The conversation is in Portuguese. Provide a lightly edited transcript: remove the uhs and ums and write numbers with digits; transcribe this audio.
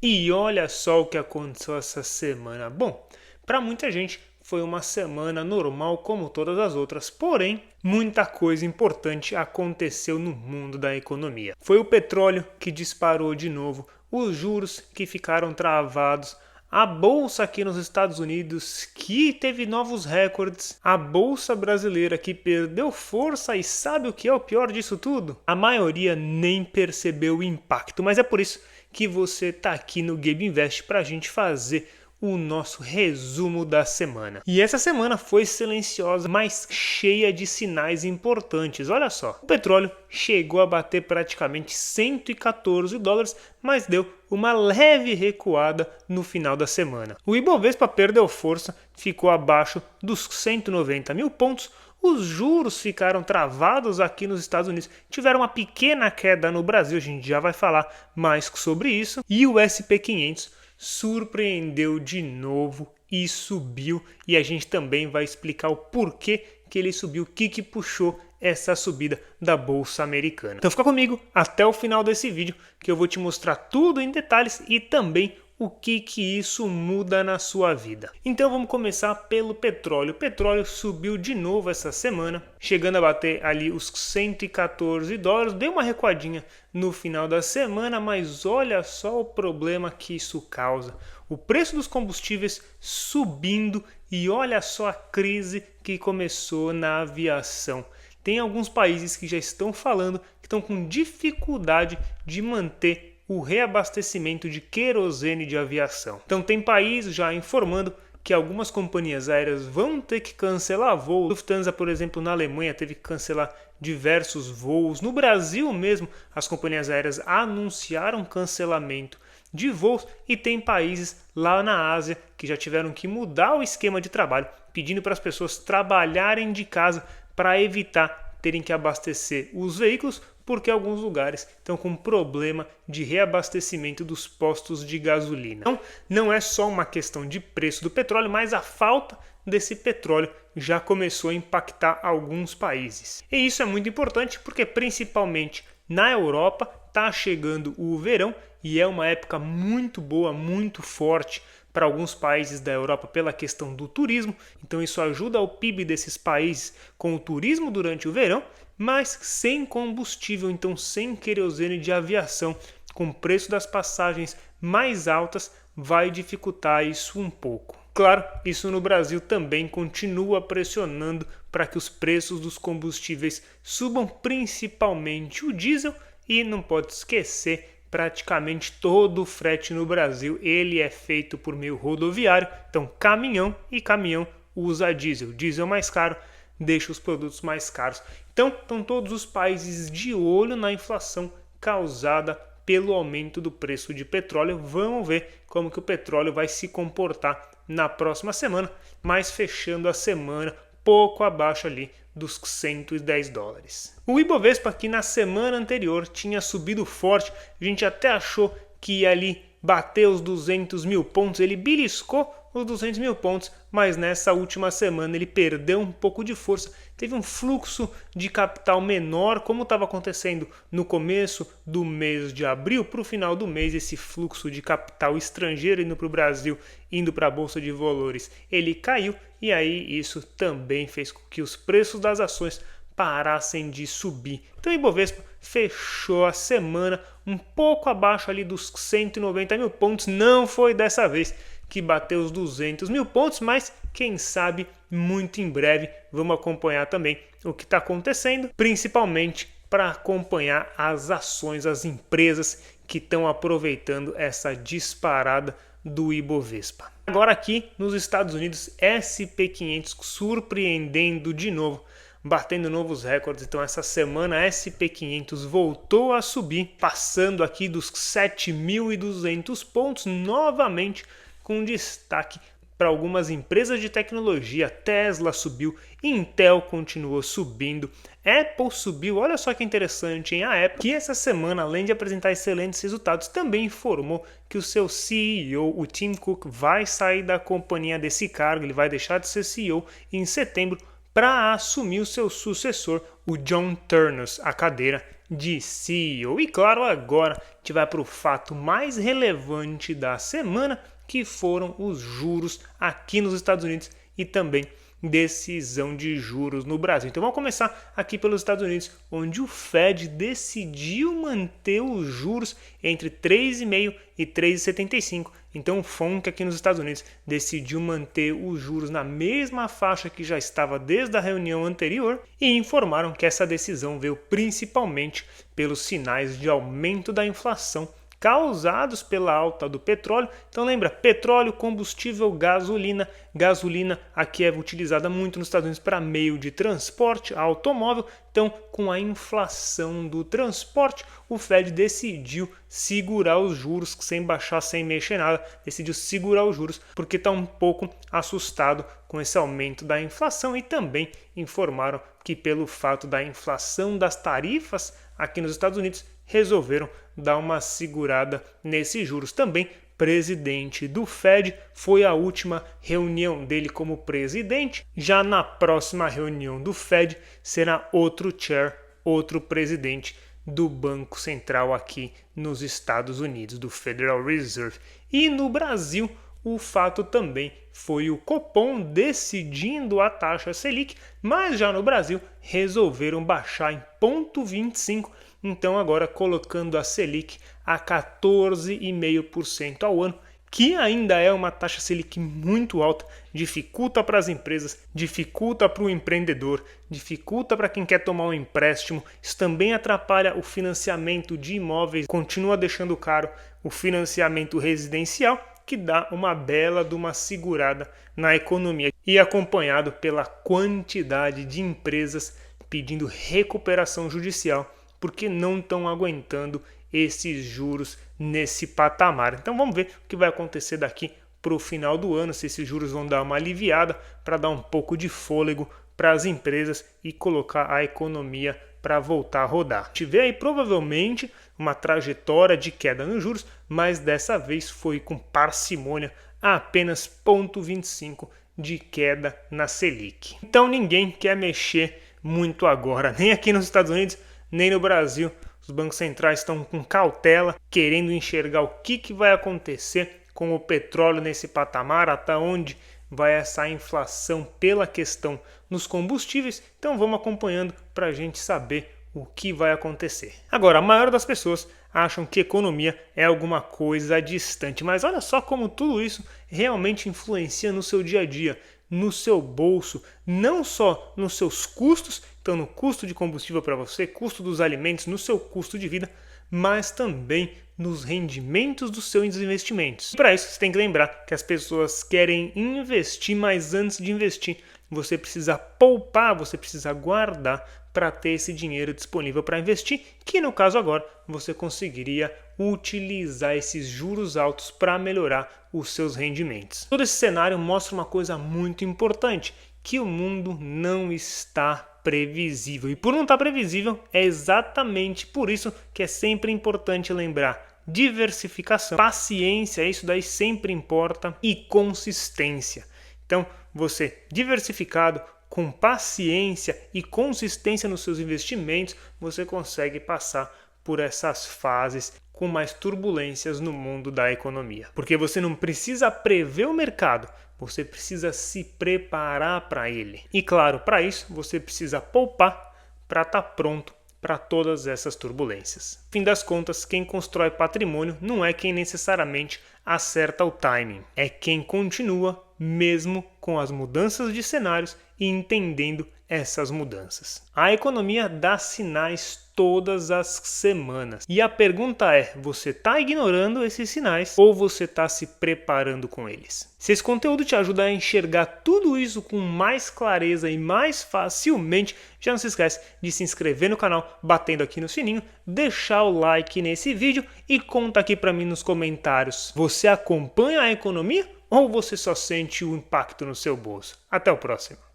E olha só o que aconteceu essa semana. Bom, para muita gente foi uma semana normal como todas as outras, porém, muita coisa importante aconteceu no mundo da economia. Foi o petróleo que disparou de novo, os juros que ficaram travados, a bolsa aqui nos Estados Unidos que teve novos recordes, a bolsa brasileira que perdeu força e sabe o que é o pior disso tudo? A maioria nem percebeu o impacto, mas é por isso que você tá aqui no Gabe Invest para a gente fazer o nosso resumo da semana. E essa semana foi silenciosa, mas cheia de sinais importantes. Olha só, o petróleo chegou a bater praticamente $114, mas deu uma leve recuada no final da semana. O Ibovespa perdeu força, ficou abaixo dos 190 mil pontos. Os juros ficaram travados aqui nos Estados Unidos, tiveram uma pequena queda no Brasil, a gente já vai falar mais sobre isso. E o SP500 surpreendeu de novo e subiu, e a gente também vai explicar o porquê que ele subiu, o que puxou essa subida da bolsa americana. Então fica comigo até o final desse vídeo que eu vou te mostrar tudo em detalhes e também o que isso muda na sua vida. Então vamos começar pelo petróleo. O petróleo subiu de novo essa semana, chegando a bater ali os $114. Deu uma recuadinha no final da semana, mas olha só o problema que isso causa. O preço dos combustíveis subindo e olha só a crise que começou na aviação. Tem alguns países que já estão falando que estão com dificuldade de manter o reabastecimento de querosene de aviação. Então tem países já informando que algumas companhias aéreas vão ter que cancelar voos. Lufthansa, por exemplo, na Alemanha teve que cancelar diversos voos. No Brasil mesmo, as companhias aéreas anunciaram cancelamento de voos e tem países lá na Ásia que já tiveram que mudar o esquema de trabalho, pedindo para as pessoas trabalharem de casa para evitar terem que abastecer os veículos, porque alguns lugares estão com problema de reabastecimento dos postos de gasolina. Então, não é só uma questão de preço do petróleo, mas a falta desse petróleo já começou a impactar alguns países. E isso é muito importante porque, principalmente na Europa, está chegando o verão e é uma época muito boa, muito forte para alguns países da Europa pela questão do turismo. Então isso ajuda o PIB desses países com o turismo durante o verão, mas sem combustível, então sem querosene de aviação, com o preço das passagens mais altas, vai dificultar isso um pouco. Claro, isso no Brasil também continua pressionando para que os preços dos combustíveis subam, principalmente o diesel, e não pode esquecer, praticamente todo o frete no Brasil ele é feito por meio rodoviário, então caminhão usa diesel. Diesel mais caro deixa os produtos mais caros. Então estão todos os países de olho na inflação causada pelo aumento do preço de petróleo. Vamos ver como que o petróleo vai se comportar na próxima semana, mas fechando a semana pouco abaixo ali dos $110. O Ibovespa aqui na semana anterior tinha subido forte, a gente até achou que ia ali bater os 200 mil pontos, ele beliscou os 200 mil pontos, mas nessa última semana ele perdeu um pouco de força, teve um fluxo de capital menor, como estava acontecendo no começo do mês de abril. Para o final do mês, esse fluxo de capital estrangeiro indo para o Brasil, indo para a Bolsa de Valores, ele caiu, e aí isso também fez com que os preços das ações parassem de subir. Então o Ibovespa fechou a semana um pouco abaixo ali dos 190 mil pontos, não foi dessa vez que bateu os 200 mil pontos, mas quem sabe muito em breve. Vamos acompanhar também o que está acontecendo, principalmente para acompanhar as ações, as empresas que estão aproveitando essa disparada do Ibovespa. Agora aqui nos Estados Unidos, SP500 surpreendendo de novo, batendo novos recordes. Então essa semana a SP500 voltou a subir, passando aqui dos 7.200 pontos novamente, com destaque para algumas empresas de tecnologia. Tesla subiu, Intel continuou subindo, Apple subiu. Olha só que interessante, hein? A Apple, que essa semana, além de apresentar excelentes resultados, também informou que o seu CEO, o Tim Cook, vai sair da companhia desse cargo, ele vai deixar de ser CEO em setembro para assumir o seu sucessor, o John Turnus, a cadeira de CEO. E claro, agora a gente vai para o fato mais relevante da semana, que foram os juros aqui nos Estados Unidos e também decisão de juros no Brasil. Então vamos começar aqui pelos Estados Unidos, onde o Fed decidiu manter os juros entre 3,5% e 3,75%. Então o FONC aqui nos Estados Unidos decidiu manter os juros na mesma faixa que já estava desde a reunião anterior e informaram que essa decisão veio principalmente pelos sinais de aumento da inflação causados pela alta do petróleo. Então lembra, petróleo, combustível, gasolina. Gasolina aqui é utilizada muito nos Estados Unidos para meio de transporte, automóvel. Então, com a inflação do transporte, o Fed decidiu segurar os juros, sem baixar, sem mexer nada. Decidiu segurar os juros porque está um pouco assustado com esse aumento da inflação e também informaram que pelo fato da inflação das tarifas aqui nos Estados Unidos, resolveram dar uma segurada nesses juros. Também, presidente do Fed, foi a última reunião dele como presidente. Já na próxima reunião do Fed será outro chair, outro presidente do Banco Central aqui nos Estados Unidos, do Federal Reserve. E no Brasil, o fato também foi o Copom decidindo a taxa Selic, mas já no Brasil resolveram baixar em 0,25%. Então agora colocando a Selic a 14,5% ao ano, que ainda é uma taxa Selic muito alta, dificulta para as empresas, dificulta para o empreendedor, dificulta para quem quer tomar um empréstimo. Isso também atrapalha o financiamento de imóveis, continua deixando caro o financiamento residencial, que dá uma bela de uma segurada na economia e acompanhado pela quantidade de empresas pedindo recuperação judicial porque não estão aguentando esses juros nesse patamar. Então vamos ver o que vai acontecer daqui para o final do ano, se esses juros vão dar uma aliviada para dar um pouco de fôlego para as empresas e colocar a economia para voltar a rodar. A gente vê aí provavelmente uma trajetória de queda nos juros, mas dessa vez foi com parcimônia, a apenas 0,25 de queda na Selic. Então ninguém quer mexer muito agora, nem aqui nos Estados Unidos, nem no Brasil. Os bancos centrais estão com cautela, querendo enxergar o que vai acontecer com o petróleo nesse patamar, até onde vai essa inflação pela questão nos combustíveis. Então vamos acompanhando para a gente saber o que vai acontecer. Agora, a maioria das pessoas acham que economia é alguma coisa distante, mas olha só como tudo isso realmente influencia no seu dia a dia, no seu bolso, não só nos seus custos, então no custo de combustível para você, custo dos alimentos, no seu custo de vida, mas também nos rendimentos dos seus investimentos. Para isso, você tem que lembrar que as pessoas querem investir, mas antes de investir, você precisa poupar, você precisa guardar para ter esse dinheiro disponível para investir, que no caso agora você conseguiria utilizar esses juros altos para melhorar os seus rendimentos. Todo esse cenário mostra uma coisa muito importante, que o mundo não está previsível. E por não estar previsível, é exatamente por isso que é sempre importante lembrar: diversificação, paciência, isso daí sempre importa, e consistência. Então, você diversificado, com paciência e consistência nos seus investimentos, você consegue passar por essas fases com mais turbulências no mundo da economia. Porque você não precisa prever o mercado, você precisa se preparar para ele. E claro, para isso você precisa poupar para estar pronto para todas essas turbulências. No fim das contas, quem constrói patrimônio não é quem necessariamente acerta o timing, é quem continua mesmo com as mudanças de cenários e entendendo essas mudanças. A economia dá sinais todas as semanas. E a pergunta é: você está ignorando esses sinais ou você está se preparando com eles? Se esse conteúdo te ajuda a enxergar tudo isso com mais clareza e mais facilmente, já não se esquece de se inscrever no canal, batendo aqui no sininho, deixar o like nesse vídeo e conta aqui para mim nos comentários: você acompanha a economia ou você só sente o impacto no seu bolso? Até o próximo.